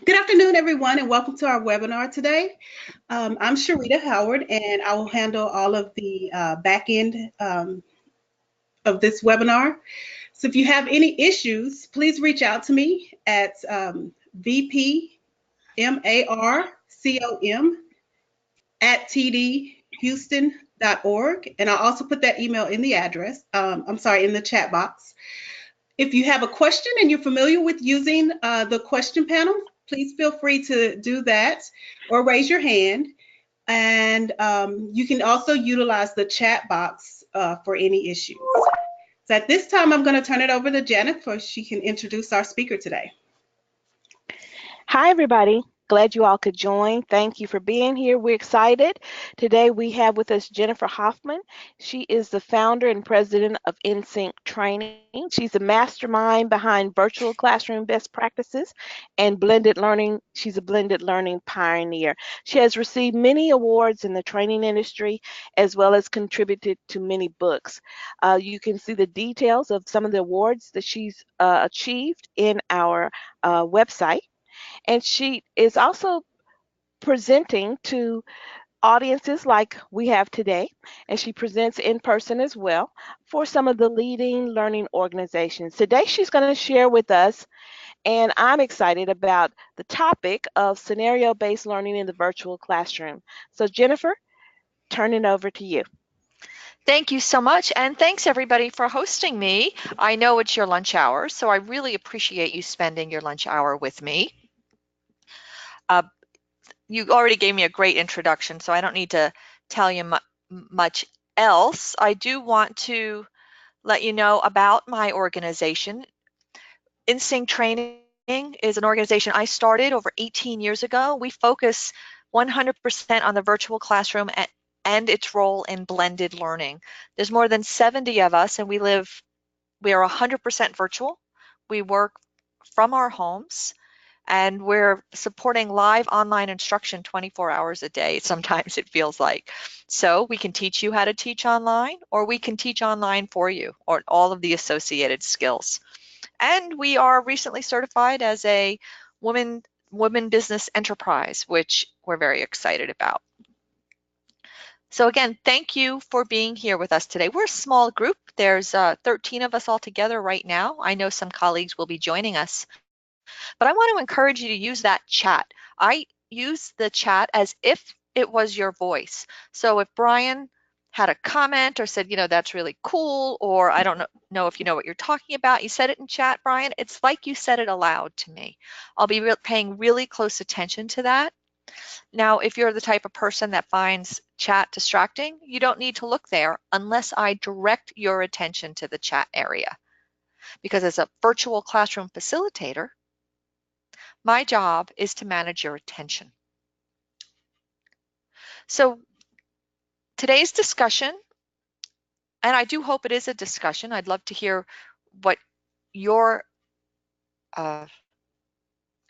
Good afternoon, everyone, and welcome to our webinar today. I'm Sharita Howard, and I will handle all of the back end of this webinar. So if you have any issues, please reach out to me at vpmarcom@tdhouston.org, and I'll also put that email in the address. In the chat box. If you have a question and you're familiar with using the question panel, please feel free to do that or raise your hand. And you can also utilize the chat box for any issues. So at this time, I'm going to turn it over to Janet so she can introduce our speaker today. Hi, everybody. Glad you all could join. Thank you for being here. We're excited. Today we have with us Jennifer Hoffman. She is the founder and president of InSync Training. She's a mastermind behind virtual classroom best practices and blended learning. She's a blended learning pioneer. She has received many awards in the training industry as well as contributed to many books. You can see the details of some of the awards that she's achieved in our website. And she is also presenting to audiences like we have today, and she presents in person as well for some of the leading learning organizations. Today she's going to share with us, and I'm excited about the topic of scenario-based learning in the virtual classroom. So Jennifer, turn it over to you. Thank you so much, and thanks everybody for hosting me. I know it's your lunch hour, so I really appreciate you spending your lunch hour with me. You already gave me a great introduction, so I don't need to tell you much else. I do want to let you know about my organization. InSync Training is an organization I started over 18 years ago. We focus 100% on the virtual classroom and its role in blended learning. There's more than 70 of us, and we are 100% virtual. We work from our homes, and we're supporting live online instruction 24 hours a day, sometimes it feels like. So we can teach you how to teach online, or we can teach online for you, or all of the associated skills. And we are recently certified as a women business enterprise, which we're very excited about. So again, thank you for being here with us today. We're a small group. There's 13 of us all together right now. I know some colleagues will be joining us. But I want to encourage you to use that chat. I use the chat as if it was your voice. So if Brian had a comment or said, that's really cool, or I don't know if you know what you're talking about, you said it in chat, Brian, it's like you said it aloud to me. I'll be paying really close attention to that. Now, if you're the type of person that finds chat distracting, you don't need to look there unless I direct your attention to the chat area. Because as a virtual classroom facilitator, my job is to manage your attention. So today's discussion, and I do hope it is a discussion. I'd love to hear what your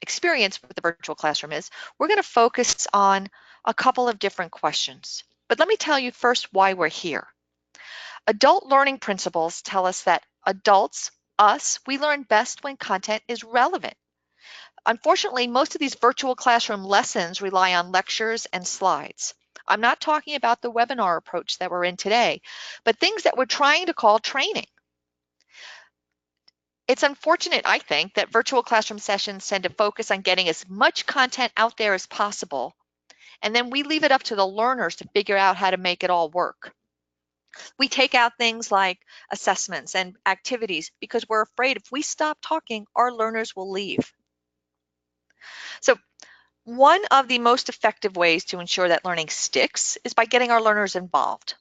experience with the virtual classroom is. We're going to focus on a couple of different questions. But let me tell you first why we're here. Adult learning principles tell us that adults, us, we learn best when content is relevant. Unfortunately, most of these virtual classroom lessons rely on lectures and slides. I'm not talking about the webinar approach that we're in today, but things that we're trying to call training. It's unfortunate, I think, that virtual classroom sessions tend to focus on getting as much content out there as possible, and then we leave it up to the learners to figure out how to make it all work. We take out things like assessments and activities because we're afraid if we stop talking, our learners will leave. So one of the most effective ways to ensure that learning sticks is by getting our learners involved.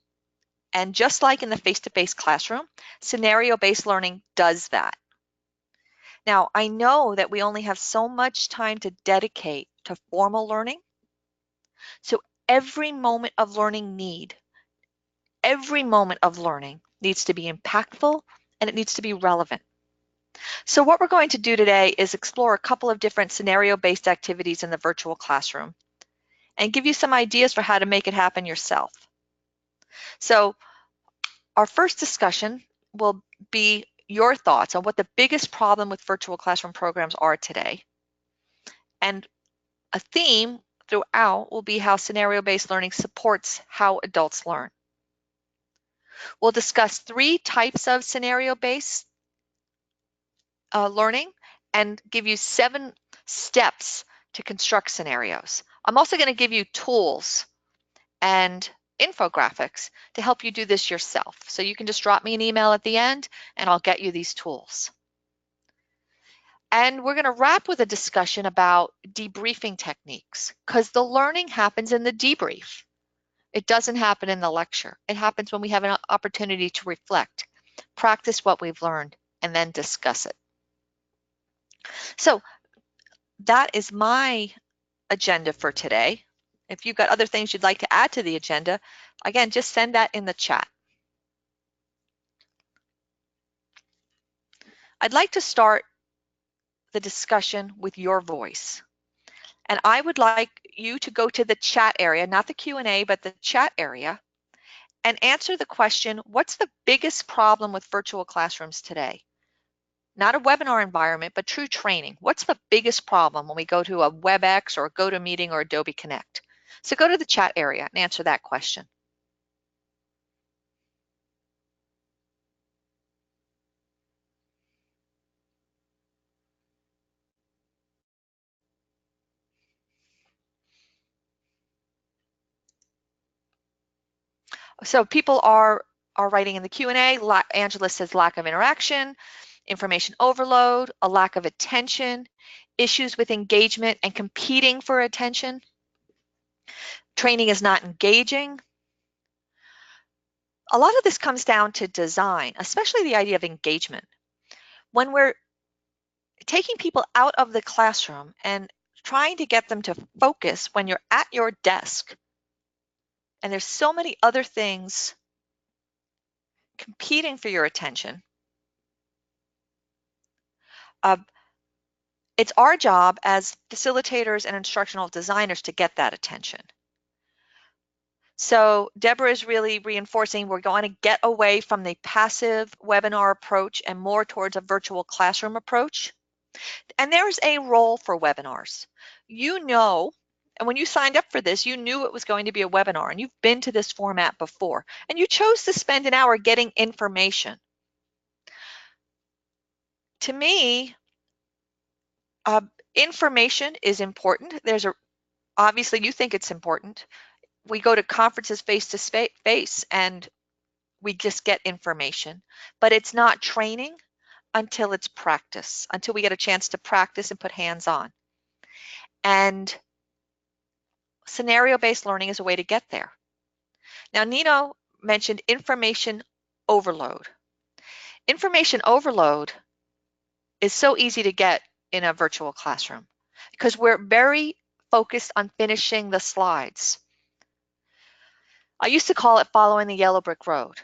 And just like in the face-to-face classroom, scenario-based learning does that. Now, I know that we only have so much time to dedicate to formal learning. So every moment of learning needs to be impactful, and it needs to be relevant. So what we're going to do today is explore a couple of different scenario-based activities in the virtual classroom and give you some ideas for how to make it happen yourself. So our first discussion will be your thoughts on what the biggest problem with virtual classroom programs are today. And a theme throughout will be how scenario-based learning supports how adults learn. We'll discuss 3 types of scenario-based learning and give you 7 steps to construct scenarios. I'm also going to give you tools and infographics to help you do this yourself. So you can just drop me an email at the end and I'll get you these tools. And we're going to wrap with a discussion about debriefing techniques, because the learning happens in the debrief. It doesn't happen in the lecture. It happens when we have an opportunity to reflect, practice what we've learned, and then discuss it. So that is my agenda for today. If you've got other things you'd like to add to the agenda, again, just send that in the chat. I'd like to start the discussion with your voice. And I would like you to go to the chat area, not the Q&A, but the chat area, and answer the question, what's the biggest problem with virtual classrooms today? Not a webinar environment, but true training. What's the biggest problem when we go to a WebEx or a GoToMeeting or Adobe Connect? So go to the chat area and answer that question. So people are writing in the Q&A. Angela says lack of interaction, information overload, a lack of attention, issues with engagement and competing for attention. Training is not engaging. A lot of this comes down to design, especially the idea of engagement. When we're taking people out of the classroom and trying to get them to focus when you're at your desk, and there's so many other things competing for your attention, it's our job as facilitators and instructional designers to get that attention. So Deborah is really reinforcing we're going to get away from the passive webinar approach and more towards a virtual classroom approach. And there's a role for webinars. You know, and when you signed up for this, you knew it was going to be a webinar, and you've been to this format before, and you chose to spend an hour getting information. To me, information is important. Obviously you think it's important. We go to conferences face to face and we just get information, but it's not training until it's practice, until we get a chance to practice and put hands on. And scenario-based learning is a way to get there. Now, Nino mentioned information overload. Information overload is so easy to get in a virtual classroom because we're very focused on finishing the slides. I used to call it following the yellow brick road.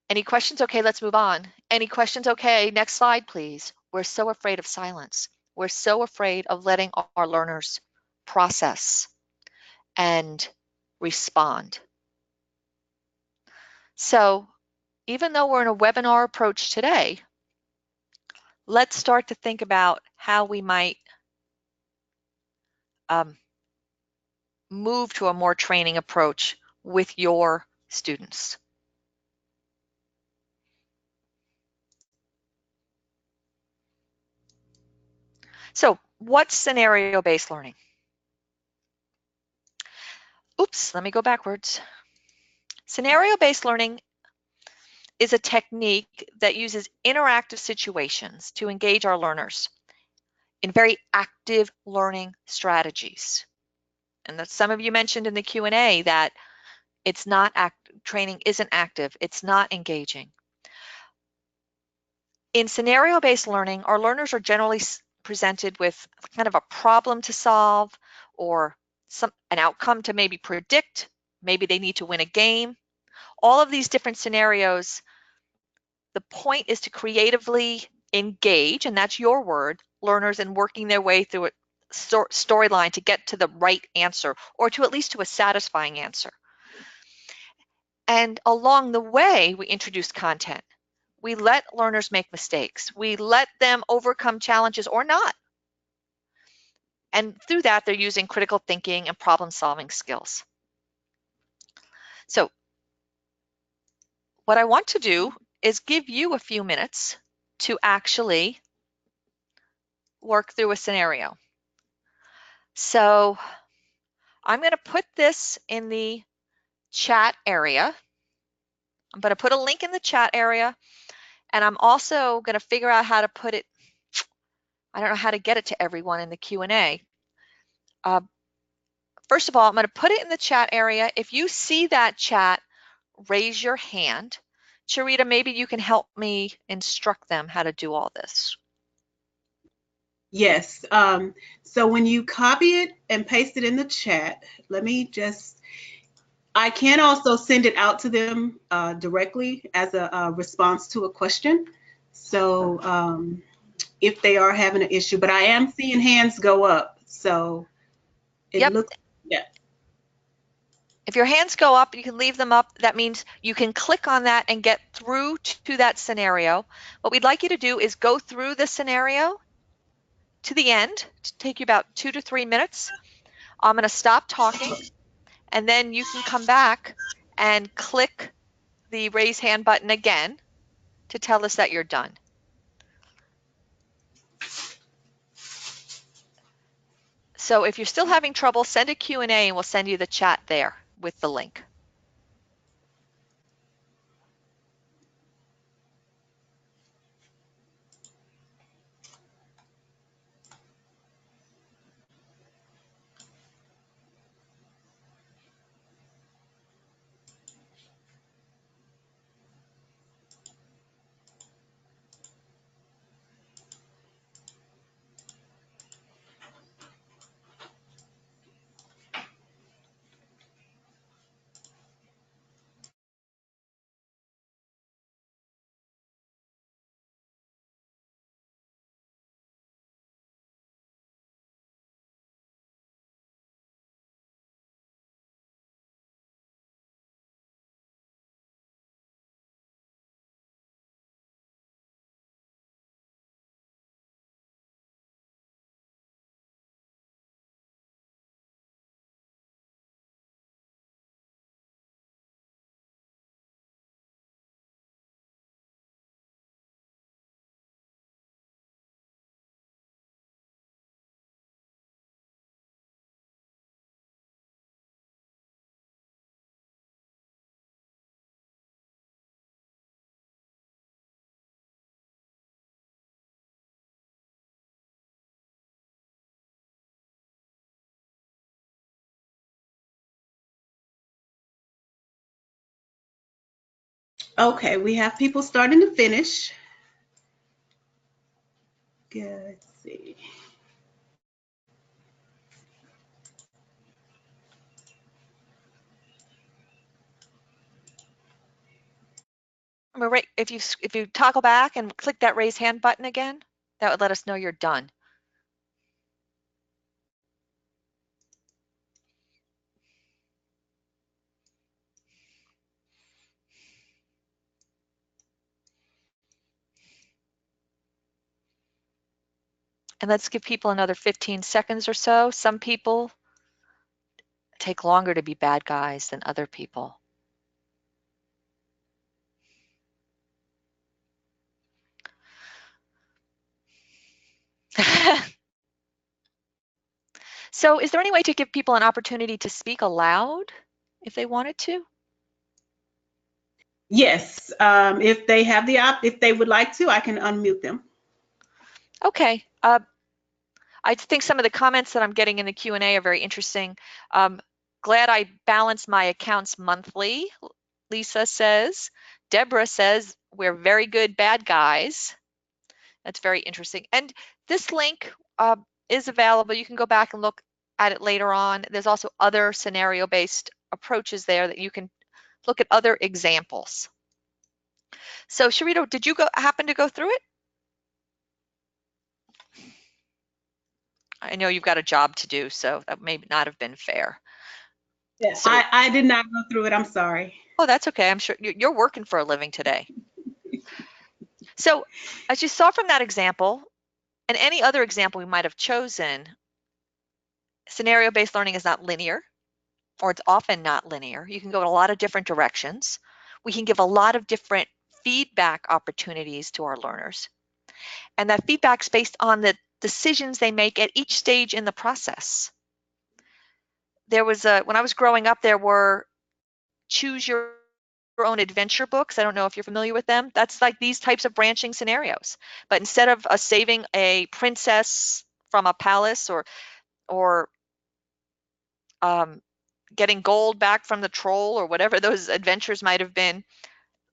Any questions? Okay, let's move on. Any questions? Okay, next slide, please. We're so afraid of silence. We're so afraid of letting our learners process and respond. So even though we're in a webinar approach today, let's start to think about how we might move to a more training approach with your students. So what's scenario-based learning? Oops, let me go backwards. Scenario-based learning is a technique that uses interactive situations to engage our learners in very active learning strategies. And that some of you mentioned in the Q&A that it's not training isn't active, it's not engaging. In scenario-based learning, our learners are generally presented with kind of a problem to solve or an outcome to maybe predict. Maybe they need to win a game. All of these different scenarios, the point is to creatively engage, and that's your word, learners in working their way through a storyline to get to the right answer or to at least to a satisfying answer. And along the way, we introduce content. We let learners make mistakes. We let them overcome challenges or not. And through that, they're using critical thinking and problem-solving skills. So what I want to do is give you a few minutes to actually work through a scenario. So I'm going to put this in the chat area. I'm going to put a link in the chat area, and I'm also going to figure out how to put it. I don't know how to get it to everyone in the Q&A. First of all, I'm going to put it in the chat area. If you see that chat, raise your hand. Charita, maybe you can help me instruct them how to do all this. Yes. So when you copy it and paste it in the chat, I can also send it out to them directly as a response to a question. So if they are having an issue, but I am seeing hands go up. So it Yep. looks, yeah. If your hands go up, you can leave them up. That means you can click on that and get through to that scenario. What we'd like you to do is go through the scenario to the end. To take you about 2 to 3 minutes. I'm going to stop talking, and then you can come back and click the raise hand button again to tell us that you're done. So if you're still having trouble, send a Q&A and we'll send you the chat there with the link. Okay, we have people starting to finish. Good. Let's see. If you toggle back and click that raise hand button again, that would let us know you're done. And let's give people another 15 seconds or so. Some people take longer to be bad guys than other people. So is there any way to give people an opportunity to speak aloud if they wanted to? Yes. If they have if they would like to, I can unmute them. Okay. I think some of the comments that I'm getting in the Q&A are very interesting. Glad I balance my accounts monthly, Lisa says. Deborah says, we're very good bad guys. That's very interesting. And this link is available. You can go back and look at it later on. There's also other scenario-based approaches there that you can look at other examples. So Sharita, did you happen to go through it? I know you've got a job to do, so that may not have been fair. Yeah, so, I did not go through it. I'm sorry. Oh, that's okay. I'm sure you're working for a living today. So as you saw from that example, and any other example we might have chosen, Scenario-based learning is not linear, or it's often not linear. You can go in a lot of different directions. We can give a lot of different feedback opportunities to our learners. And that feedback's based on the decisions they make at each stage in the process. When I was growing up, there were choose your own adventure books. I don't know if you're familiar with them. That's like these types of branching scenarios. But instead of saving a princess from a palace or um, getting gold back from the troll or whatever those adventures might have been,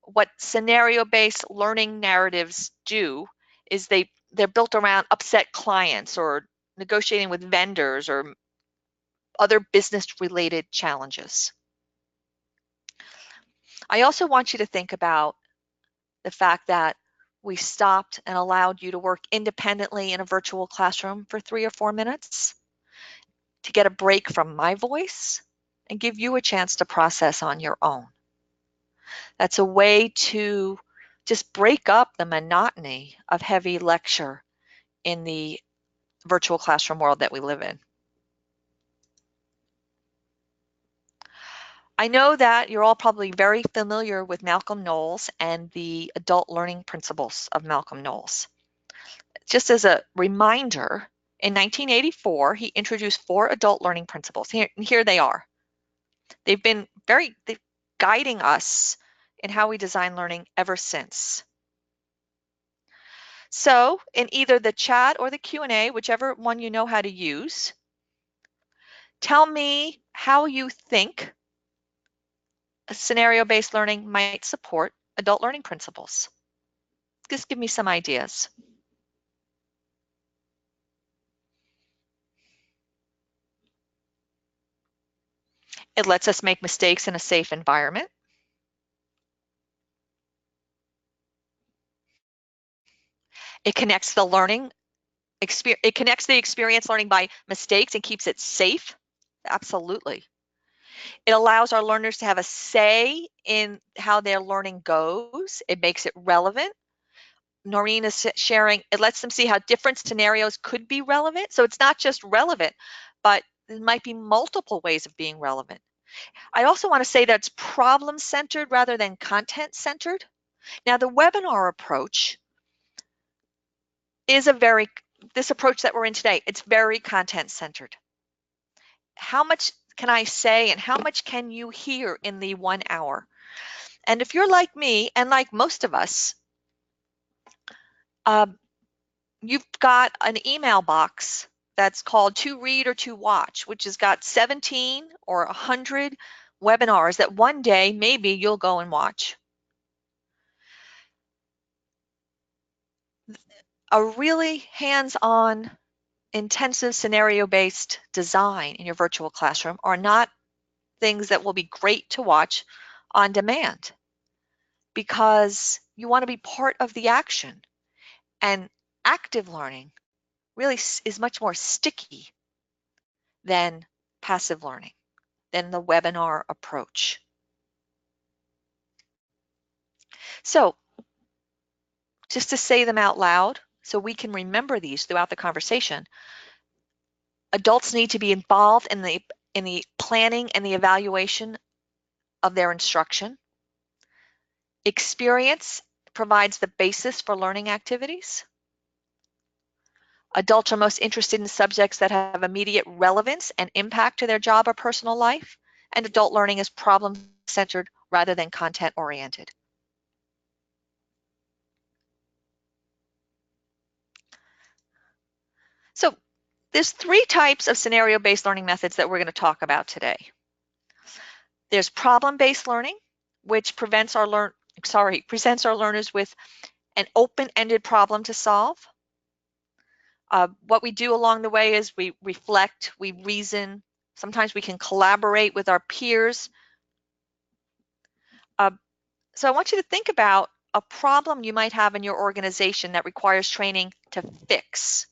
what scenario-based learning narratives do is they're built around upset clients or negotiating with vendors or other business-related challenges. I also want you to think about the fact that we stopped and allowed you to work independently in a virtual classroom for 3 or 4 minutes to get a break from my voice and give you a chance to process on your own. That's a way to just break up the monotony of heavy lecture in the virtual classroom world that we live in. I know that you're all probably very familiar with Malcolm Knowles and the adult learning principles of Malcolm Knowles. Just as a reminder, in 1984, he introduced 4 adult learning principles. Here they are. They've been guiding us in how we design learning ever since. So in either the chat or the Q&A, whichever one you know how to use, tell me how you think scenario-based learning might support adult learning principles. Just give me some ideas. It lets us make mistakes in a safe environment. It connects the experience learning by mistakes and keeps it safe. Absolutely. It allows our learners to have a say in how their learning goes. It makes it relevant. Noreen is sharing, it lets them see how different scenarios could be relevant. So it's not just relevant, but there might be multiple ways of being relevant. I also want to say that it's problem-centered rather than content-centered. Now, the webinar approach is this approach that we're in today, it's very content-centered. How much can I say and how much can you hear in the 1 hour? And if you're like me and like most of us, you've got an email box that's called To Read or To Watch, which has got 17 or 100 webinars that one day maybe you'll go and watch. A really hands-on, intensive scenario-based design in your virtual classroom are not things that will be great to watch on demand because you want to be part of the action. And active learning really is much more sticky than passive learning, than the webinar approach. So just to say them out loud so we can remember these throughout the conversation, adults need to be involved in the planning and the evaluation of their instruction. Experience provides the basis for learning activities. Adults are most interested in subjects that have immediate relevance and impact to their job or personal life, and adult learning is problem-centered rather than content-oriented. So there's 3 types of scenario-based learning methods that we're going to talk about today. There's problem-based learning, which presents our learners with an open-ended problem to solve. What we do along the way is we reflect, we reason. Sometimes we can collaborate with our peers. So I want you to think about a problem you might have in your organization that requires training to fix.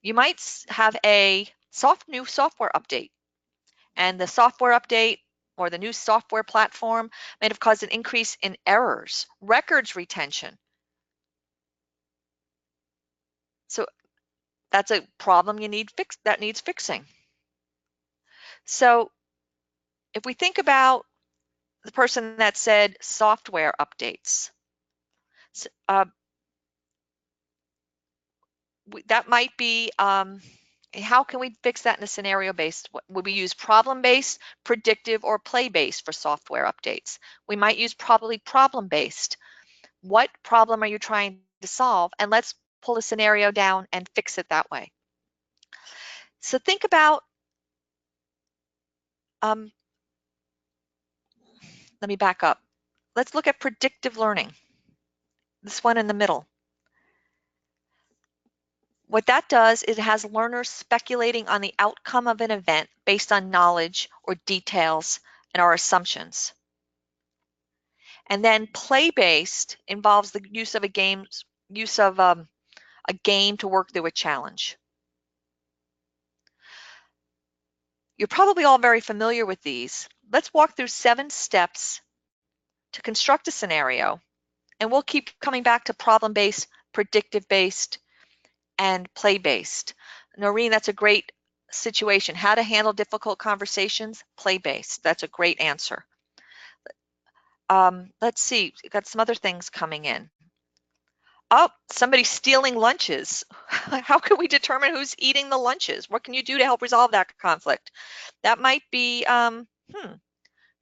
You might have a new software update, and the software update or the new software platform might have caused an increase in errors, records retention, that's a problem that needs fixing. So if we think about the person that said software updates, that might be, how can we fix that in a scenario-based? Would we use problem-based, predictive, or play-based for software updates? We might use probably problem-based. What problem are you trying to solve? And let's pull a scenario down and fix it that way. So think about, let me back up. Let's look at predictive learning, this one in the middle. What that does is it has learners speculating on the outcome of an event based on knowledge or details and our assumptions. And then play-based involves the use of a game to work through a challenge. You're probably all very familiar with these. Let's walk through 7 steps to construct a scenario, and we'll keep coming back to problem-based, predictive-based, and play-based. Noreen, that's a great situation. How to handle difficult conversations, play-based. That's a great answer. Let's see, we've got some other things coming in. Oh, somebody's stealing lunches. How can we determine who's eating the lunches? What can you do to help resolve that conflict? That might be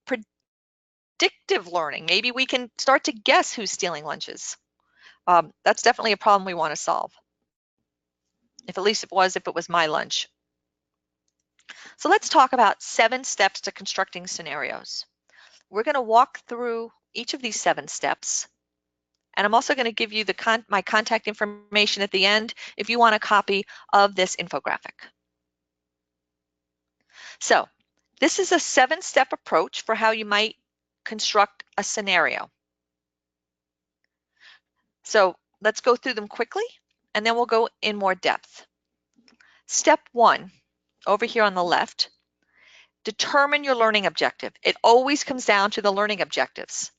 predictive learning. Maybe we can start to guess who's stealing lunches. That's definitely a problem we want to solve. If it was my lunch. So let's talk about 7 steps to constructing scenarios. We're going to walk through each of these 7 steps. And I'm also going to give you my contact information at the end if you want a copy of this infographic. So this is a 7-step approach for how you might construct a scenario. So let's go through them quickly, and then we'll go in more depth. Step 1, over here on the left, determine your learning objective. It always comes down to the learning objectives.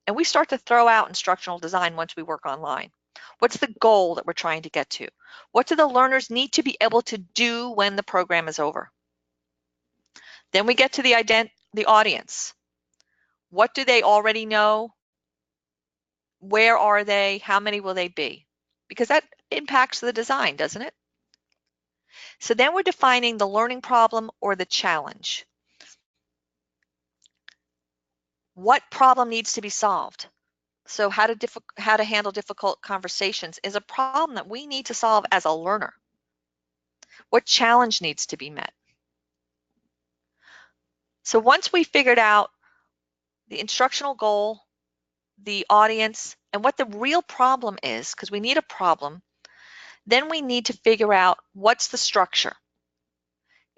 And we start to throw out instructional design once we work online. What's the goal that we're trying to get to? What do the learners need to be able to do when the program is over? Then we get to the audience. What do they already know? Where are they? How many will they be? Because that impacts the design, doesn't it? So then we're defining the learning problem or the challenge. What problem needs to be solved? So how to handle difficult conversations is a problem that we need to solve as a learner. What challenge needs to be met? So once we figured out the instructional goal, the audience, and what the real problem is, because we need a problem, then we need to figure out what's the structure.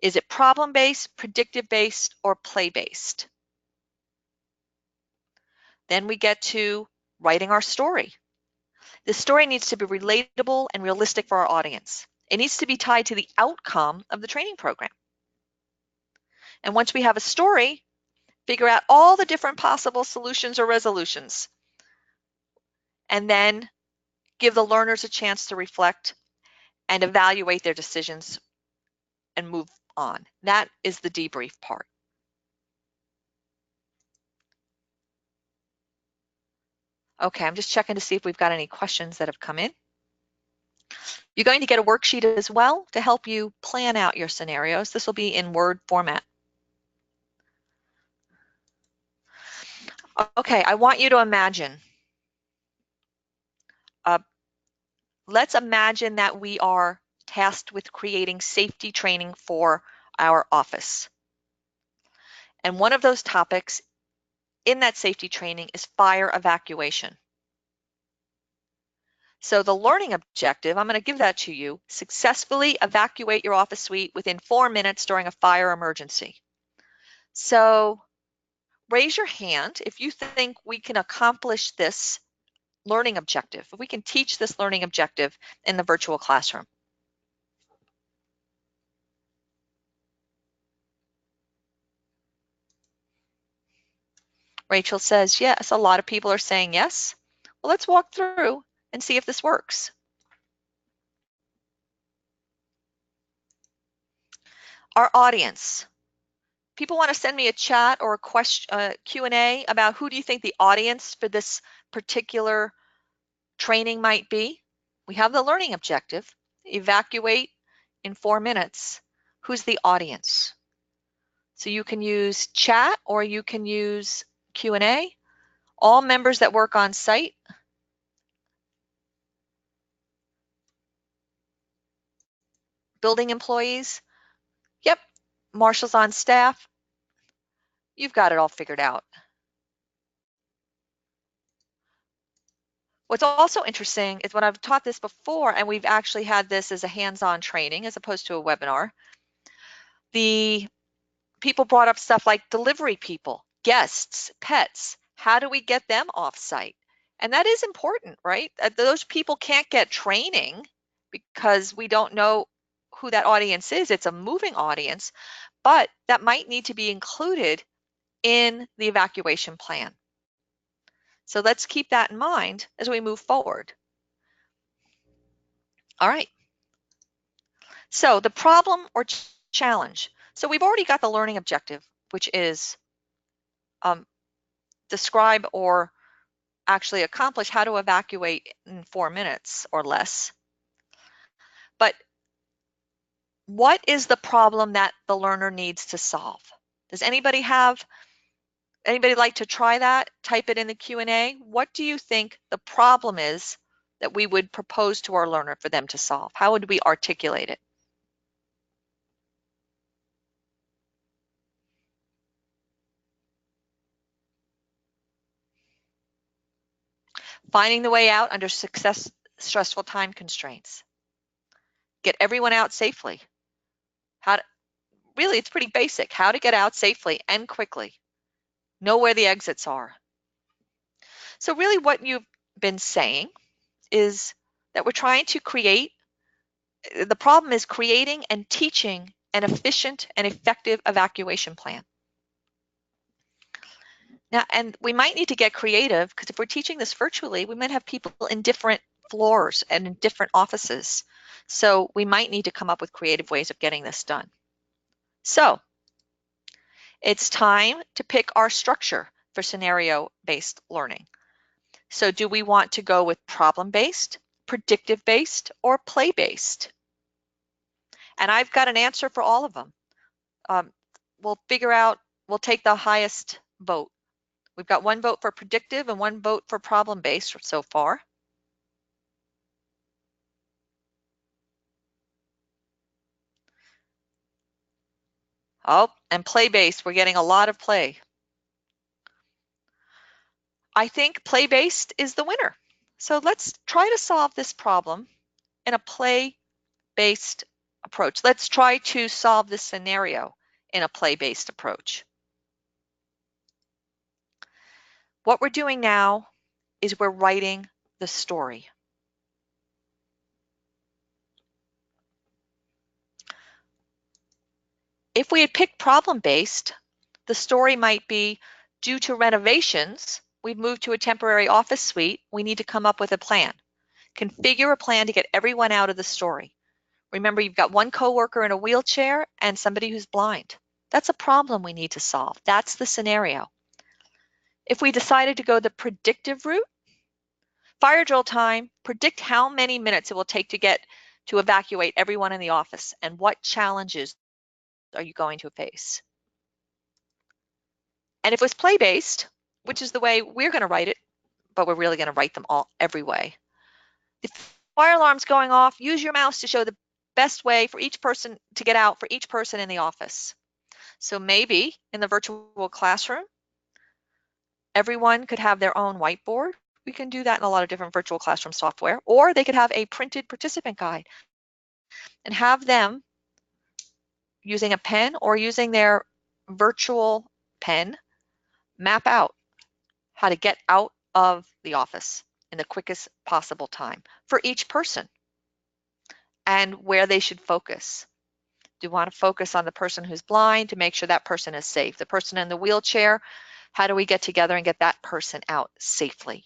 Is it problem-based, predictive-based, or play-based? Then we get to writing our story. The story needs to be relatable and realistic for our audience. It needs to be tied to the outcome of the training program. And once we have a story, figure out all the different possible solutions or resolutions, and then give the learners a chance to reflect and evaluate their decisions and move on. That is the debrief part. Okay, I'm just checking to see if we've got any questions that have come in. You're going to get a worksheet as well to help you plan out your scenarios. This will be in Word format. Okay, I want you to imagine. Let's imagine that we are tasked with creating safety training for our office. And one of those topics in that safety training is fire evacuation. So the learning objective, I'm going to give that to you, successfully evacuate your office suite within 4 minutes during a fire emergency. So raise your hand if you think we can accomplish this learning objective, if we can teach this learning objective in the virtual classroom. Rachel says, yes, a lot of people are saying yes. Well, let's walk through and see if this works. Our audience. People want to send me a chat or a question, Q&A about who do you think the audience for this particular training might be. We have the learning objective, evacuate in 4 minutes. Who's the audience? So you can use chat or you can use Q&A. All members that work on site. Building employees. Yep, marshals on staff. You've got it all figured out. What's also interesting is when I've taught this before, and we've actually had this as a hands-on training as opposed to a webinar, the people brought up stuff like delivery people, guests, pets. How do we get them off-site? And that is important, right? Those people can't get training because we don't know who that audience is. It's a moving audience, but that might need to be included in the evacuation plan. So let's keep that in mind as we move forward. All right. So the problem or challenge. So we've already got the learning objective, which is describe or actually accomplish how to evacuate in 4 minutes or less. But what is the problem that the learner needs to solve? Does anybody like to try that? Type it in the Q&A. What do you think the problem is that we would propose to our learner for them to solve? How would we articulate it? Finding the way out under stressful time constraints. Get everyone out safely. Really, it's pretty basic. How to get out safely and quickly. Know where the exits are. So really what you've been saying is that we're trying to the problem is creating and teaching an efficient and effective evacuation plan. Now, and we might need to get creative because if we're teaching this virtually, we might have people in different floors and in different offices. So we might need to come up with creative ways of getting this done. So it's time to pick our structure for scenario-based learning. So do we want to go with problem-based, predictive-based, or play-based? And I've got an answer for all of them. We'll take the highest vote. We've got 1 vote for predictive and 1 vote for problem-based so far. Oh, and play-based, we're getting a lot of play. I think play-based is the winner. So let's try to solve this problem in a play-based approach. Let's try to solve this scenario in a play-based approach. What we're doing now is we're writing the story. If we had picked problem-based, the story might be, due to renovations, we've moved to a temporary office suite. We need to come up with a plan. Configure a plan to get everyone out of the story. Remember, you've got 1 coworker in a wheelchair and somebody who's blind. That's a problem we need to solve. That's the scenario. If we decided to go the predictive route, fire drill time, predict how many minutes it will take to evacuate everyone in the office and what challenges are you going to face. And if it was play-based, which is the way we're going to write it, but we're really going to write them all every way. If fire alarm's going off, use your mouse to show the best way for each person to get out for each person in the office. So maybe in the virtual classroom, everyone could have their own whiteboard. We can do that in a lot of different virtual classroom software, or they could have a printed participant guide and have them using a pen or using their virtual pen map out how to get out of the office in the quickest possible time for each person and where they should focus. Do you want to focus on the person who's blind to make sure that person is safe? The person in the wheelchair, how do we get together and get that person out safely?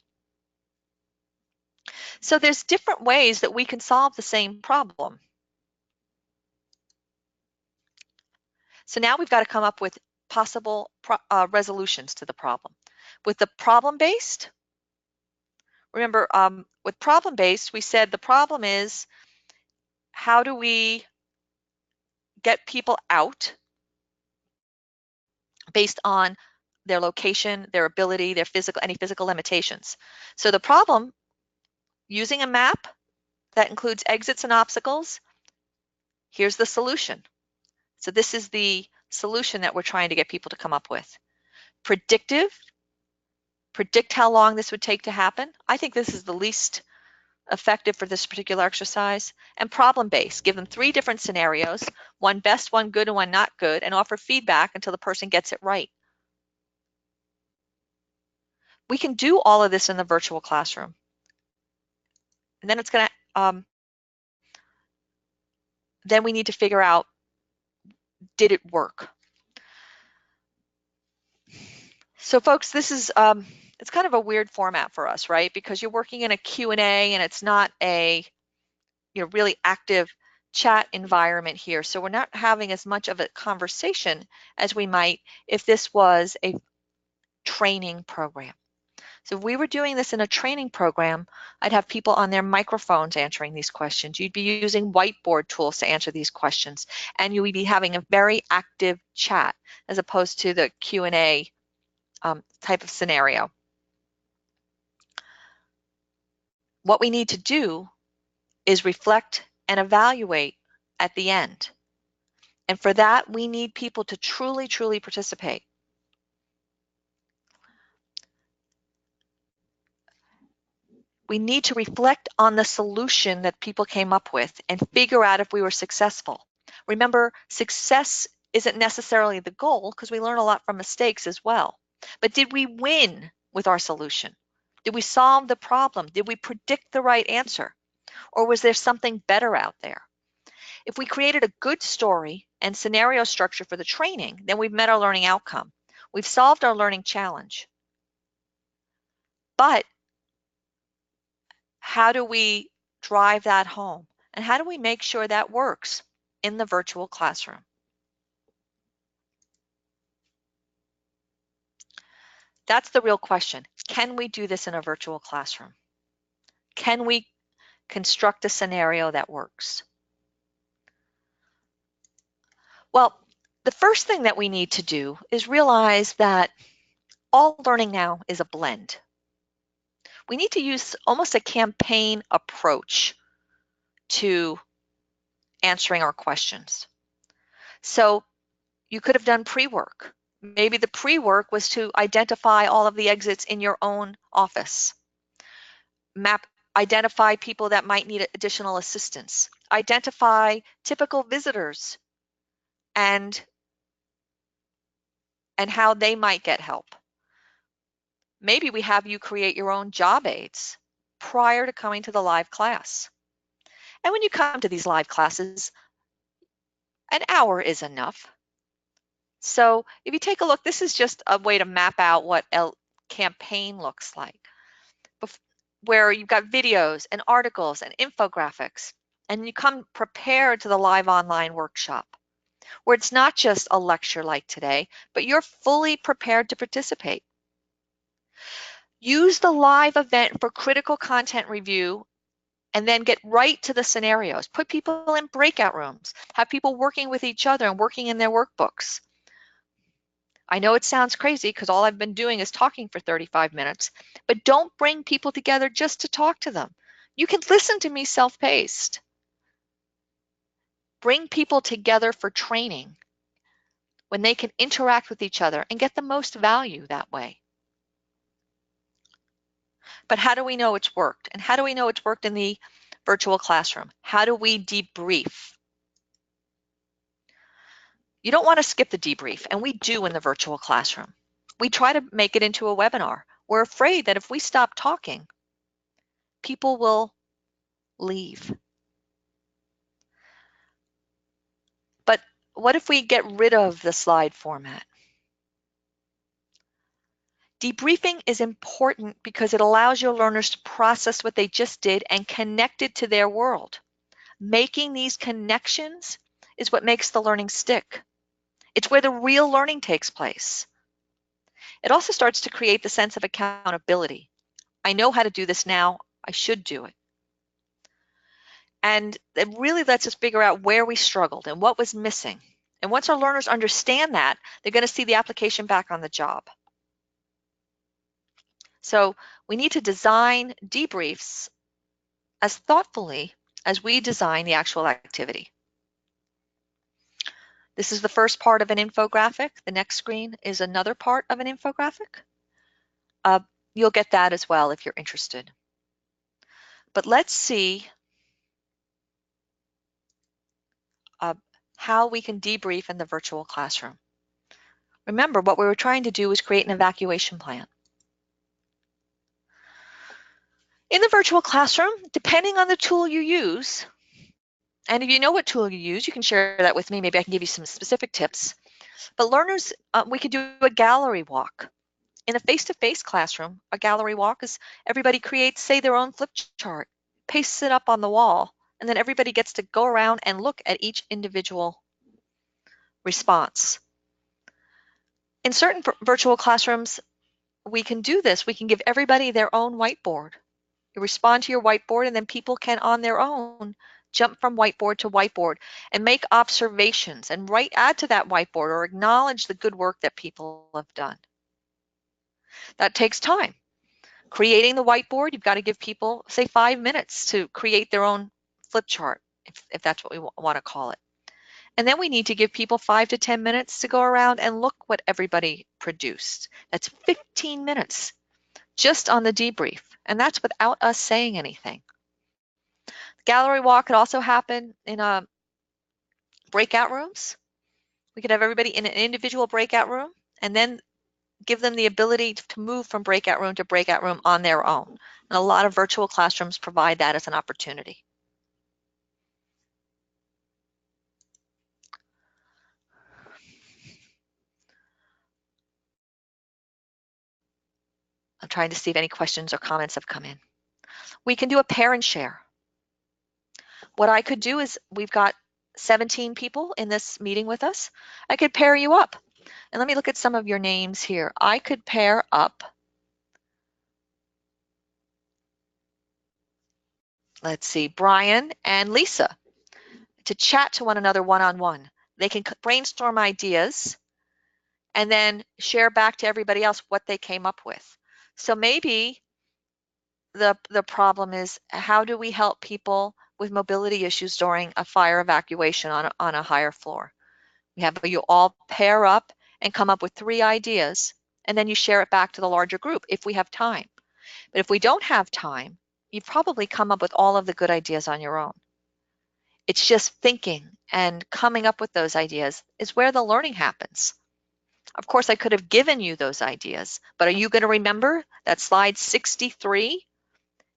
So there's different ways that we can solve the same problem. So now we've got to come up with possible resolutions to the problem. With the problem-based, remember, with problem-based, we said the problem is, how do we get people out based on their location, their ability, their any physical limitations. So the problem, using a map that includes exits and obstacles, here's the solution. So this is the solution that we're trying to get people to come up with. Predictive, predict how long this would take to happen. I think this is the least effective for this particular exercise. And problem-based, give them 3 different scenarios, one best, one good, and one not good, and offer feedback until the person gets it right. We can do all of this in the virtual classroom. And then it's going to, then we need to figure out, did it work? So folks, this is, it's kind of a weird format for us, right? Because you're working in a Q&A and it's not a, really active chat environment here. So we're not having as much of a conversation as we might if this was a training program. So if we were doing this in a training program, I'd have people on their microphones answering these questions. You'd be using whiteboard tools to answer these questions, and you would be having a very active chat as opposed to the Q&A type of scenario. What we need to do is reflect and evaluate at the end. And for that, we need people to truly, truly participate. We need to reflect on the solution that people came up with and figure out if we were successful. Remember, success isn't necessarily the goal because we learn a lot from mistakes as well. But did we win with our solution? Did we solve the problem? Did we predict the right answer? Or was there something better out there? If we created a good story and scenario structure for the training, then we've met our learning outcome. We've solved our learning challenge. But how do we drive that home? And how do we make sure that works in the virtual classroom? That's the real question. Can we do this in a virtual classroom? Can we construct a scenario that works? Well, the first thing that we need to do is realize that all learning now is a blend. We need to use almost a campaign approach to answering our questions. So you could have done pre-work. Maybe the pre-work was to identify all of the exits in your own office. Identify people that might need additional assistance. Identify typical visitors and how they might get help. Maybe we have you create your own job aids prior to coming to the live class. And when you come to these live classes, an hour is enough. So if you take a look, this is just a way to map out what a campaign looks like, where you've got videos and articles and infographics, and you come prepared to the live online workshop, where it's not just a lecture like today, but you're fully prepared to participate. Use the live event for critical content review and then get right to the scenarios. Put people in breakout rooms, have people working with each other and working in their workbooks. I know it sounds crazy because all I've been doing is talking for 35 minutes, but don't bring people together just to talk to them. You can listen to me self-paced. Bring people together for training when they can interact with each other and get the most value that way. But how do we know it's worked? And how do we know it's worked in the virtual classroom? How do we debrief? You don't want to skip the debrief, and we do in the virtual classroom. We try to make it into a webinar. We're afraid that if we stop talking, people will leave. But what if we get rid of the slide format? Debriefing is important because it allows your learners to process what they just did and connect it to their world. Making these connections is what makes the learning stick. It's where the real learning takes place. It also starts to create the sense of accountability. I know how to do this now. I should do it. And it really lets us figure out where we struggled and what was missing. And once our learners understand that, they're going to see the application back on the job. So we need to design debriefs as thoughtfully as we design the actual activity. This is the first part of an infographic. The next screen is another part of an infographic. You'll get that as well if you're interested. But let's see how we can debrief in the virtual classroom. Remember, what we were trying to do was create an evacuation plan. In the virtual classroom, depending on the tool you use, and if you know what tool you use, you can share that with me. Maybe I can give you some specific tips. But learners, we could do a gallery walk. In a face-to-face classroom, a gallery walk is everybody creates, say, their own flip chart, pastes it up on the wall, and then everybody gets to go around and look at each individual response. In certain virtual classrooms, we can do this. We can give everybody their own whiteboard. You respond to your whiteboard, and then people can, on their own, jump from whiteboard to whiteboard and make observations and add to that whiteboard or acknowledge the good work that people have done. That takes time. Creating the whiteboard, you've got to give people, say, 5 minutes to create their own flip chart, if that's what we want to call it. And then we need to give people 5 to 10 minutes to go around and look what everybody produced. That's 15 minutes just on the debrief, and that's without us saying anything. The gallery walk could also happen in breakout rooms. We could have everybody in an individual breakout room and then give them the ability to move from breakout room to breakout room on their own. And a lot of virtual classrooms provide that as an opportunity. I'm trying to see if any questions or comments have come in. We can do a pair and share. What I could do is, we've got 17 people in this meeting with us. I could pair you up. And let me look at some of your names here. I could pair up, let's see, Brian and Lisa to chat to one another one-on-one. They can brainstorm ideas and then share back to everybody else what they came up with. So maybe the problem is, how do we help people with mobility issues during a fire evacuation on a higher floor? We have you all pair up and come up with 3 ideas, and then you share it back to the larger group if we have time. But if we don't have time, you probably come up with all of the good ideas on your own. It's just thinking and coming up with those ideas is where the learning happens. Of course, I could have given you those ideas, but are you going to remember that slide 63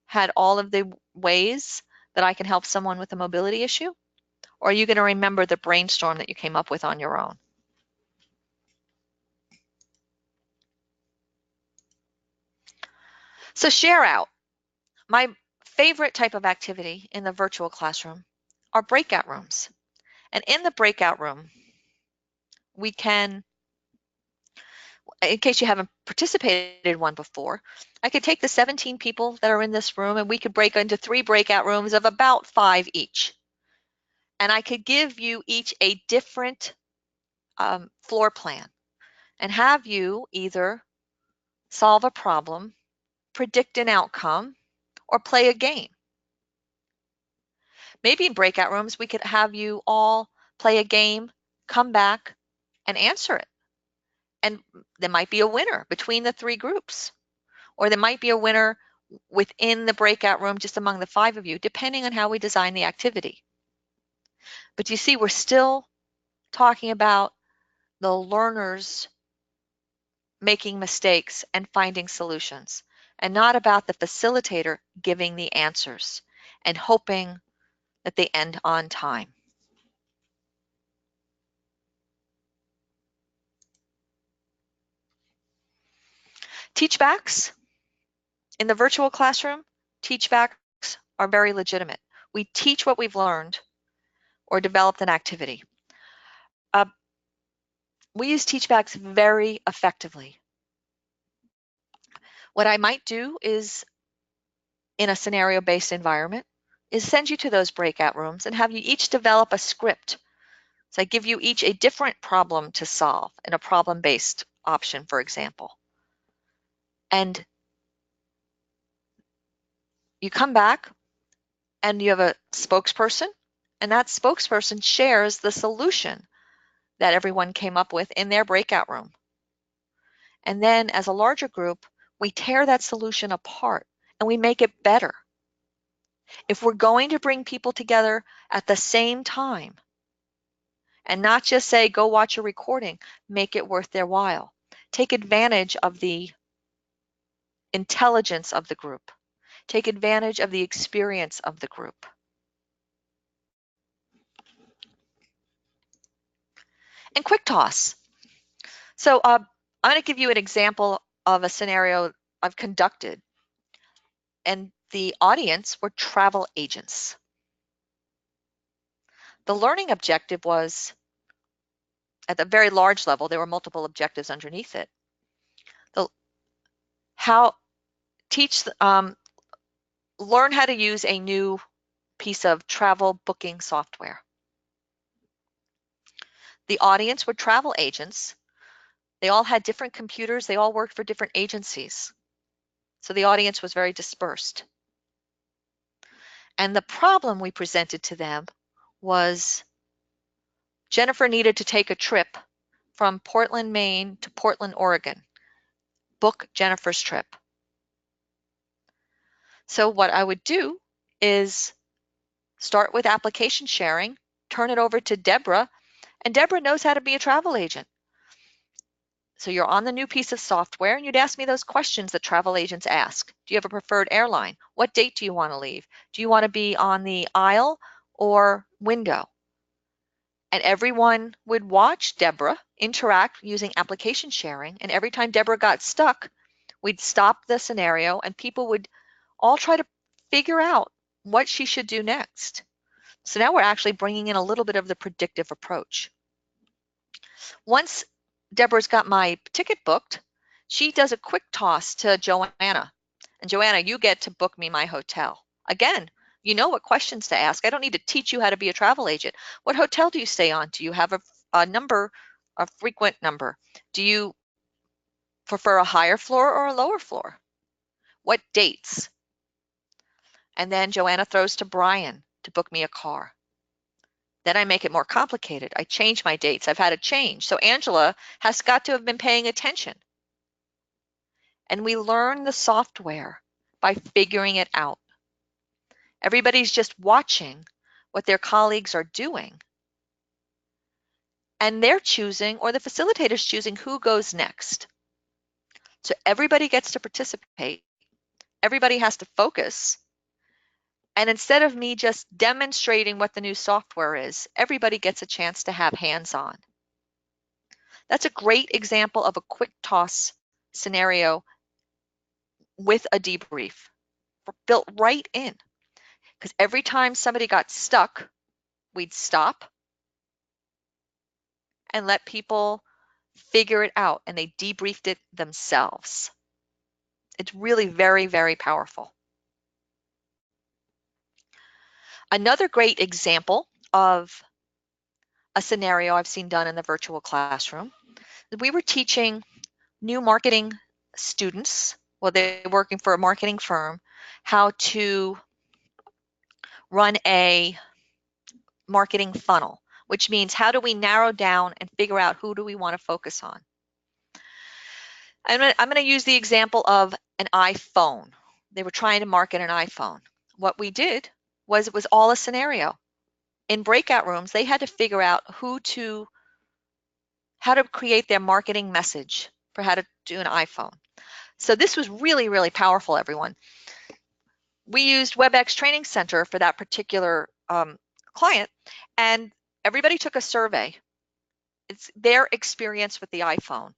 had all of the ways that I can help someone with a mobility issue? Or are you going to remember the brainstorm that you came up with on your own? So share out. My favorite type of activity in the virtual classroom are breakout rooms. And in the breakout room, we can, in case you haven't participated in one before, I could take the 17 people that are in this room and we could break into 3 breakout rooms of about 5 each. And I could give you each a different floor plan and have you either solve a problem, predict an outcome, or play a game. Maybe in breakout rooms, we could have you all play a game, come back, and answer it. And there might be a winner between the 3 groups, or there might be a winner within the breakout room just among the 5 of you, depending on how we design the activity. But you see, we're still talking about the learners making mistakes and finding solutions, and not about the facilitator giving the answers and hoping that they end on time. Teachbacks in the virtual classroom, teachbacks are very legitimate. We teach what we've learned or developed an activity. we use teachbacks very effectively. What I might do is, in a scenario-based environment, is send you to those breakout rooms and have you each develop a script. So I give you each a different problem to solve in a problem-based option, for example. And you come back and you have a spokesperson, and that spokesperson shares the solution that everyone came up with in their breakout room. And then as a larger group, we tear that solution apart and we make it better. If we're going to bring people together at the same time and not just say, go watch a recording, make it worth their while. Take advantage of the intelligence of the group. Take advantage of the experience of the group. And quick toss. So I'm going to give you an example of a scenario I've conducted. And the audience were travel agents. The learning objective was, at the very large level, there were multiple objectives underneath it. Learn how to use a new piece of travel booking software. The audience were travel agents. They all had different computers. They all worked for different agencies. So the audience was very dispersed. And the problem we presented to them was Jennifer needed to take a trip from Portland, Maine to Portland, Oregon. Book Jennifer's trip. So what I would do is start with application sharing, turn it over to Deborah, and Deborah knows how to be a travel agent. So you're on the new piece of software and you'd ask me those questions that travel agents ask. Do you have a preferred airline? What date do you want to leave? Do you want to be on the aisle or window? And everyone would watch Deborah interact using application sharing. And every time Deborah got stuck, we'd stop the scenario and people would all try to figure out what she should do next. So now we're actually bringing in a little bit of the predictive approach. Once Deborah's got my ticket booked, she does a quick toss to Joanna. And Joanna, you get to book me my hotel. Again, you know what questions to ask. I don't need to teach you how to be a travel agent. What hotel do you stay on? Do you have a number, a frequent number? Do you prefer a higher floor or a lower floor? What dates? And then Joanna throws to Brian to book me a car. Then I make it more complicated. I change my dates. I've had a change. So Angela has got to have been paying attention. And we learn the software by figuring it out. Everybody's just watching what their colleagues are doing. And they're choosing, or the facilitator's choosing, who goes next. So everybody gets to participate. Everybody has to focus. And instead of me just demonstrating what the new software is, everybody gets a chance to have hands-on. That's a great example of a quick toss scenario with a debrief built right in. Because every time somebody got stuck, we'd stop and let people figure it out, and they debriefed it themselves. It's really very, very powerful. Another great example of a scenario I've seen done in the virtual classroom, we were teaching new marketing students, well, they're working for a marketing firm, how to run a marketing funnel, which means how do we narrow down and figure out who do we want to focus on. I'm going to use the example of an iPhone. They were trying to market an iPhone. What we did was it was all a scenario. In breakout rooms, they had to figure out how to create their marketing message for how to do an iPhone. So this was really, really powerful, everyone. We used WebEx Training Center for that particular client, and everybody took a survey. It's their experience with the iPhone.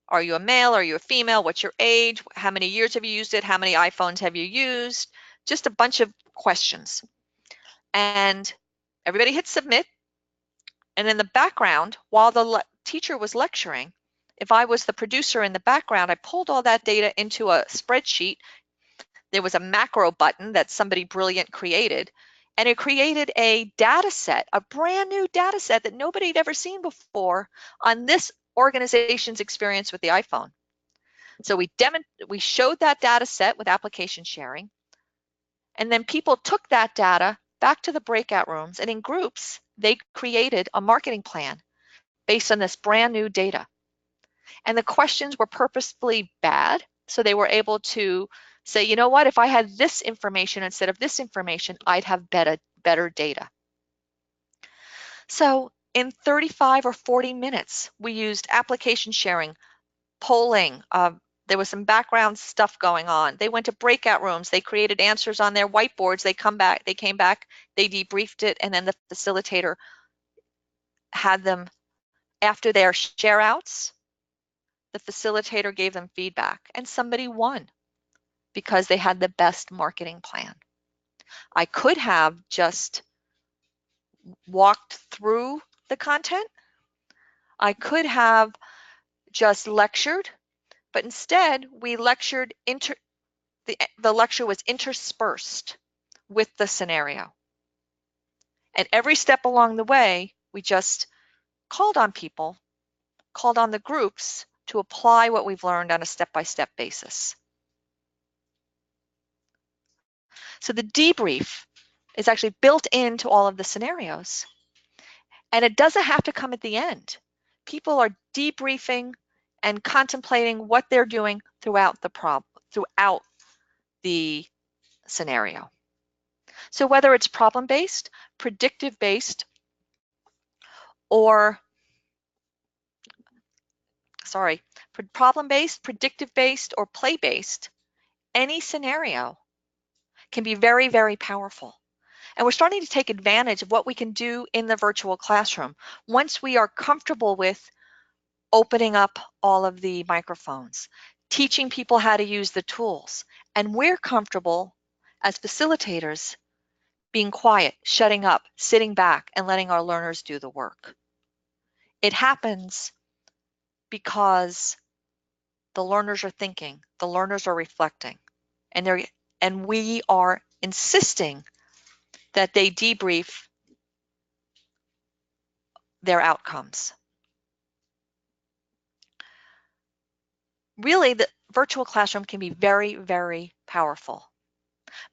Are you a male? Are you a female? What's your age? How many years have you used it? How many iPhones have you used? Just a bunch of questions. And everybody hit submit. And in the background, while the teacher was lecturing, if I was the producer in the background, I pulled all that data into a spreadsheet. There was a macro button that somebody brilliant created, and it created a data set, a brand new data set that nobody had ever seen before on this organization's experience with the iPhone. So we showed that data set with application sharing, and then people took that data back to the breakout rooms, and in groups, they created a marketing plan based on this brand new data. And the questions were purposefully bad, so they were able to say, you know what, if I had this information instead of this information, I'd have better data. So in 35 or 40 minutes, we used application sharing, polling. There was some background stuff going on. They went to breakout rooms. They created answers on their whiteboards. They came back, they debriefed it, and then the facilitator had them, after their share outs, the facilitator gave them feedback, and somebody won because they had the best marketing plan. I could have just walked through the content. I could have just lectured, but instead we lectured, the lecture was interspersed with the scenario. And every step along the way, we just called on people, called on the groups to apply what we've learned on a step-by-step basis. So the debrief is actually built into all of the scenarios. And it doesn't have to come at the end. People are debriefing and contemplating what they're doing throughout the scenario. So whether it's problem-based, predictive-based, or problem-based, predictive-based, or play-based, any scenario can be very, very powerful. And we're starting to take advantage of what we can do in the virtual classroom once we are comfortable with opening up all of the microphones, teaching people how to use the tools, and we're comfortable as facilitators being quiet, shutting up, sitting back, and letting our learners do the work. It happens because the learners are thinking, the learners are reflecting, and we are insisting that they debrief their outcomes. Really, the virtual classroom can be very, very powerful.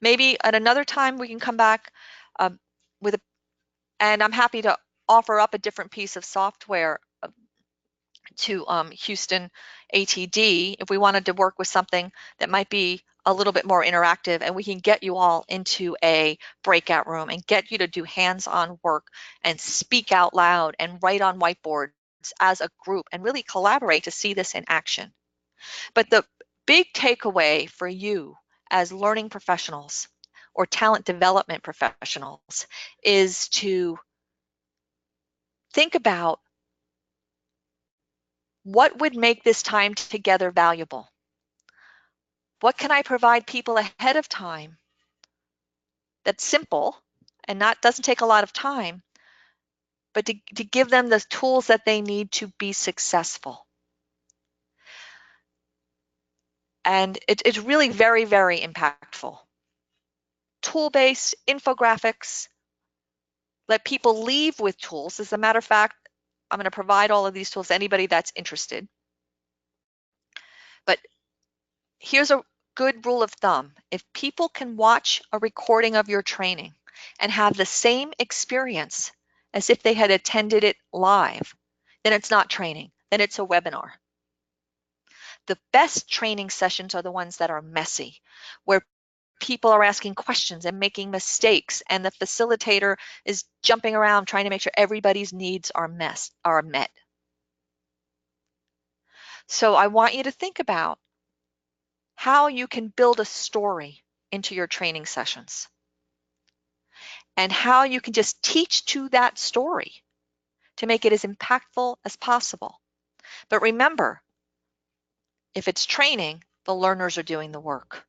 Maybe at another time we can come back with and I'm happy to offer up a different piece of software to Houston ATD if we wanted to work with something that might be a little bit more interactive, and we can get you all into a breakout room and get you to do hands-on work and speak out loud and write on whiteboards as a group and really collaborate to see this in action. But the big takeaway for you as learning professionals or talent development professionals is to think about what would make this time together valuable. What can I provide people ahead of time that's simple and doesn't take a lot of time, but to give them the tools that they need to be successful. And it's really very, very impactful. Tool-based infographics, let people leave with tools. As a matter of fact, I'm going to provide all of these tools to anybody that's interested. But here's a good rule of thumb. If people can watch a recording of your training and have the same experience as if they had attended it live, then it's not training, then it's a webinar. The best training sessions are the ones that are messy, where people are asking questions and making mistakes, and the facilitator is jumping around trying to make sure everybody's needs are met. So I want you to think about how you can build a story into your training sessions and how you can just teach to that story to make it as impactful as possible. But remember, if it's training, the learners are doing the work.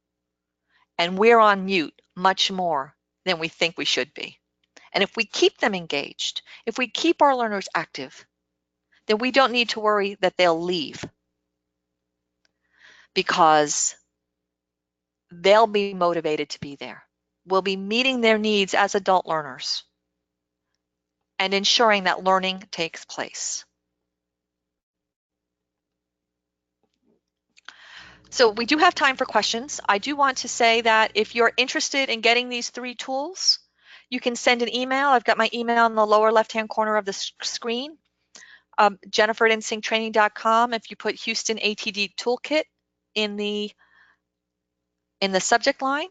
And we're on mute much more than we think we should be. And if we keep them engaged, if we keep our learners active, then we don't need to worry that they'll leave, because they'll be motivated to be there. We'll be meeting their needs as adult learners and ensuring that learning takes place. So we do have time for questions. I do want to say that if you're interested in getting these 3 tools, you can send an email. I've got my email in the lower left-hand corner of the screen, jennifer@insynctraining.com. If you put Houston ATD Toolkit in the subject line,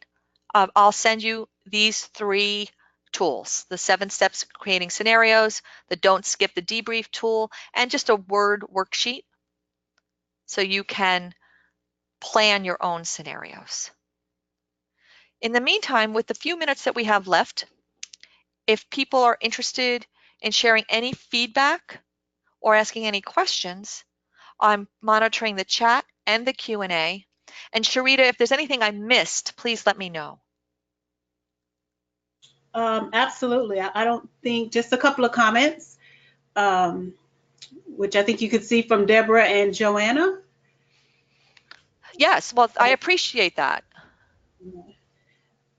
I'll send you these 3 tools: the 7 steps of creating scenarios, the don't skip the debrief tool, and just a word worksheet so you can plan your own scenarios. In the meantime, with the few minutes that we have left, if people are interested in sharing any feedback or asking any questions, I'm monitoring the chat and the Q&A. And Sharita, if there's anything I missed, please let me know. Absolutely. I don't think, just a couple of comments, which I think you could see from Deborah and Joanna. Yes, well, I appreciate that.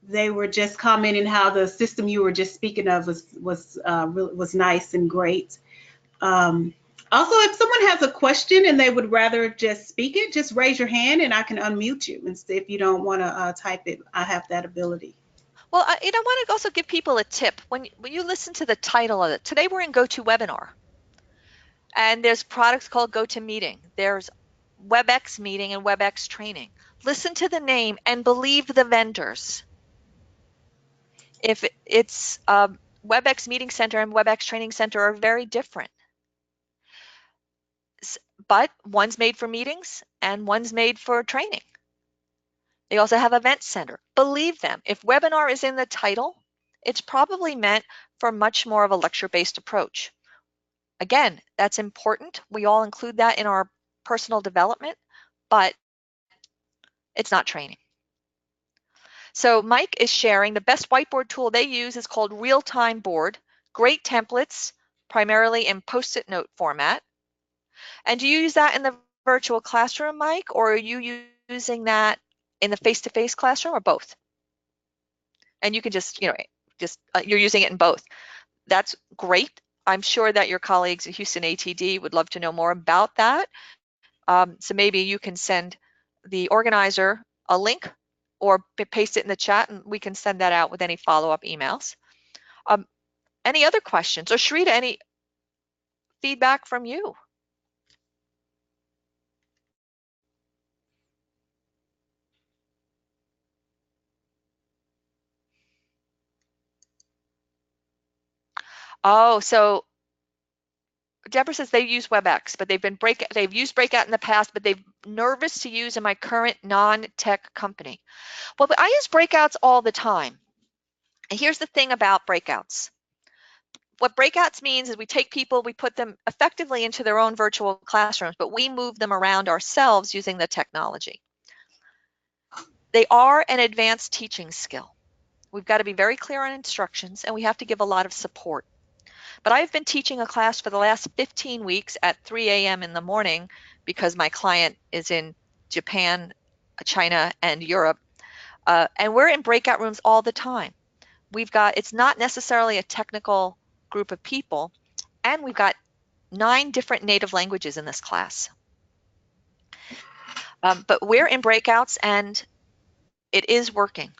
They were just commenting how the system you were just speaking of was nice and great. Also, if someone has a question and they would rather just speak it, just raise your hand and I can unmute you. And if you don't want to type it, I have that ability. Well, I want to also give people a tip. When you listen to the title of it, today we're in GoToWebinar, and there's products called GoToMeeting. There's WebEx Meeting and WebEx Training. Listen to the name and believe the vendors. If it's WebEx Meeting Center and WebEx Training Center are very different, but one's made for meetings and one's made for training. They also have Event Center. Believe them. If webinar is in the title, it's probably meant for much more of a lecture-based approach. Again, that's important. We all include that in our personal development, but it's not training. So Mike is sharing the best whiteboard tool they use is called Real-Time Board. Great templates, primarily in Post-it note format. And do you use that in the virtual classroom, Mike, or are you using that in the face-to-face classroom, or both? And you can just, you're using it in both. That's great. I'm sure that your colleagues at Houston ATD would love to know more about that. So maybe you can send the organizer a link or paste it in the chat, and we can send that out with any follow-up emails. Any other questions? Or Sharita, any feedback from you? Oh, so Deborah says they use WebEx, but they've used Breakout in the past, but they're nervous to use in my current non-tech company. Well, I use Breakouts all the time. And here's the thing about Breakouts. What Breakouts means is we take people, we put them effectively into their own virtual classrooms, but we move them around ourselves using the technology. They are an advanced teaching skill. We've got to be very clear on instructions, and we have to give a lot of support. But I've been teaching a class for the last 15 weeks at 3 a.m. in the morning because my client is in Japan, China, and Europe. And we're in breakout rooms all the time. It's not necessarily a technical group of people, and we've got 9 different native languages in this class. But we're in breakouts, and it is working.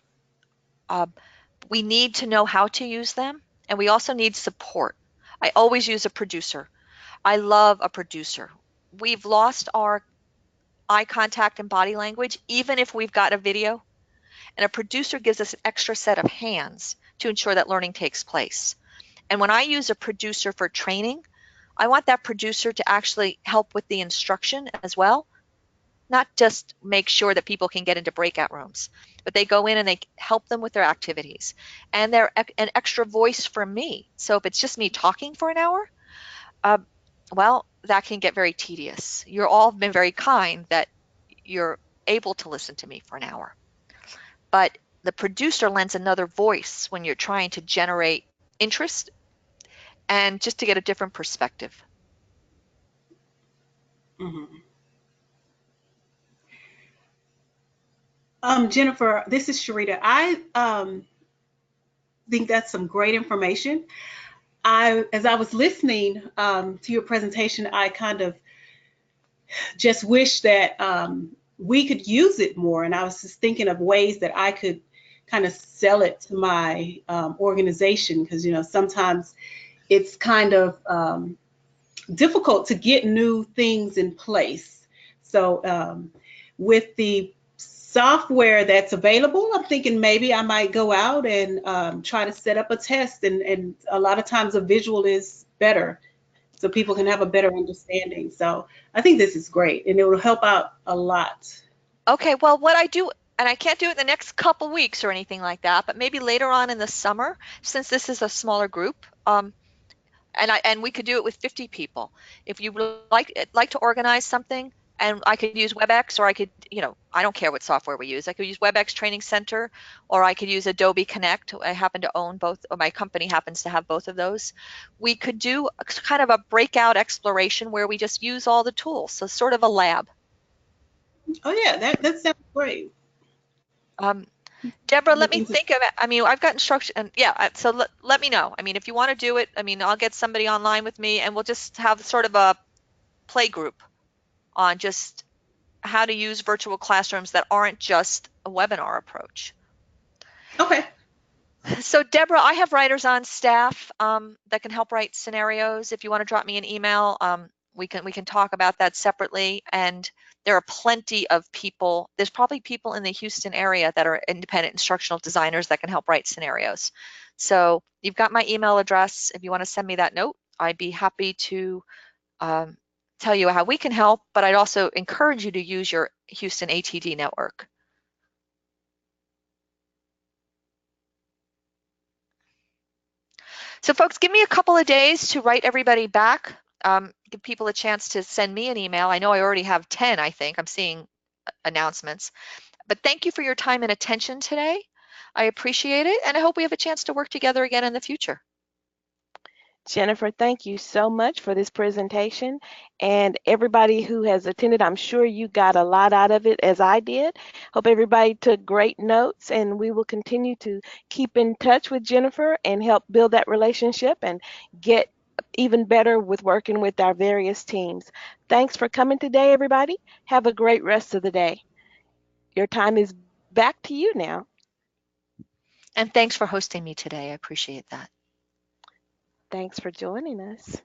We need to know how to use them, and we also need support. I always use a producer. I love a producer. We've lost our eye contact and body language, even if we've got a video, and a producer gives us an extra set of hands to ensure that learning takes place. And when I use a producer for training, I want that producer to actually help with the instruction as well, not just make sure that people can get into breakout rooms, but they go in and they help them with their activities. And they're an extra voice for me. So if it's just me talking for an hour, well, that can get very tedious. You're all been very kind that you're able to listen to me for an hour. But the producer lends another voice when you're trying to generate interest and just to get a different perspective. Mhm. Jennifer, this is Sharita. I think that's some great information. As I was listening to your presentation, I kind of just wish that we could use it more. And I was just thinking of ways that I could kind of sell it to my organization because, sometimes it's kind of difficult to get new things in place. So, with the software that's available, I'm thinking maybe I might go out and try to set up a test. And a lot of times a visual is better so people can have a better understanding. So I think this is great and it will help out a lot. Okay, well, what I do, and I can't do it the next couple weeks or anything like that, but maybe later on in the summer, since this is a smaller group, and we could do it with 50 people. If you would like to organize something, and I could use WebEx, or I could, I don't care what software we use. I could use WebEx Training Center, or I could use Adobe Connect. I happen to own both, or my company happens to have both of those. We could do kind of a breakout exploration where we just use all the tools, so sort of a lab. Oh yeah, that sounds great. Um, Deborah, let Look me into. think of it. I mean, I've got instruction, and yeah, so let me know. I mean, if you want to do it, I mean, I'll get somebody online with me, and we'll just have sort of a play group on just how to use virtual classrooms that aren't just a webinar approach. Okay. So Deborah, I have writers on staff that can help write scenarios. If you want to drop me an email, we can talk about that separately. And there are plenty of people. There's probably people in the Houston area that are independent instructional designers that can help write scenarios. So you've got my email address. If you want to send me that note, I'd be happy to um, tell you how we can help. But I'd also encourage you to use your Houston ATD network. So folks, give me a couple of days to write everybody back, give people a chance to send me an email. I know I already have 10, I think. I'm seeing announcements. But thank you for your time and attention today. I appreciate it, and I hope we have a chance to work together again in the future. Jennifer, thank you so much for this presentation. And everybody who has attended, I'm sure you got a lot out of it as I did. Hope everybody took great notes, and we will continue to keep in touch with Jennifer and help build that relationship and get even better with working with our various teams. Thanks for coming today, everybody. Have a great rest of the day. Your time is back to you now. And thanks for hosting me today. I appreciate that. Thanks for joining us.